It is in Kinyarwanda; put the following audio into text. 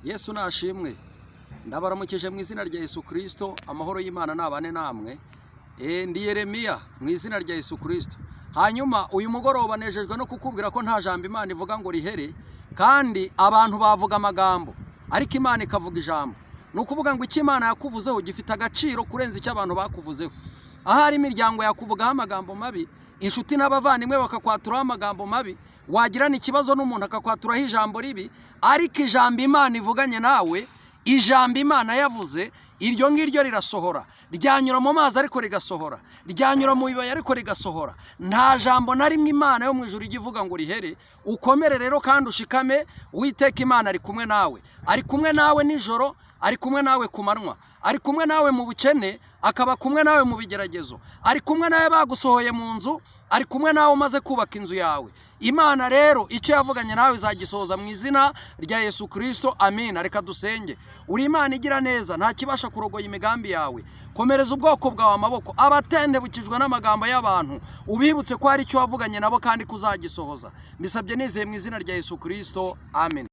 Yesu nashimwe. Ndabaramukije mu izina rya Yesu Kristo, amahoro y'Imana nabane namwe. Ndi Yeremiya mu izina rya Yesu Kristo. Hanyuma uyu mugoroba nejejwe no kukubwira ko nta jambo Imana ivuga ngo rihere, kandi abantu bavuga amagambo ariko Imana ikavuga ijambo. Nukuvuga ngo iki Imana yakuvuzeho gifite agaciro kurenza icyo abantu bakuvuzeho. Ahari imiryango yakuvugaho amagambo mabi, inshuti n'abavandimwe bakakwaturaho amagambo mabi, wagirana ikibazo n'umuntu akakwaturaho ijambo ribi, ariko ijambo Imana ivuganye nawe, ijambo Imana yavuze, iryo ngiryo rirasohora. Ryanyura mu mazi ariko rigasohora, ryanyura mu bibaya ariko rigasohora. Nta jambo na rimwe Imana yo mu ijuru igivuga ngo rihere. Ukomere rero kandi ushikame, Uwiteka Imana ari kumwe nawe. Ari kumwe nawe nijoro, ari kumwe nawe ku manywa, ari kumwe nawe mu bukene, akaba kumwe nawe mu bigeragezo, ari kumwe nawe bagusohoye mu nzu, ari kumwe nawe umaze kubaka inzu yawe. Imana rero icyo yavuganye nawe izagisohoza mu izina rya Yesu Kristo. Amina. Reka dusenge. Uri Imana igira neza, nta kibasha kurogoya imigambi yawe. Komereza ubwoko bwawe amaboko, abatendebukijwe n'amagambo y'abantu, ubibutse ko hari icyo wavuganye nabo kandi kuzagisohoza. Mbisabye nizeye mu izina rya Yesu Kristo. Amen.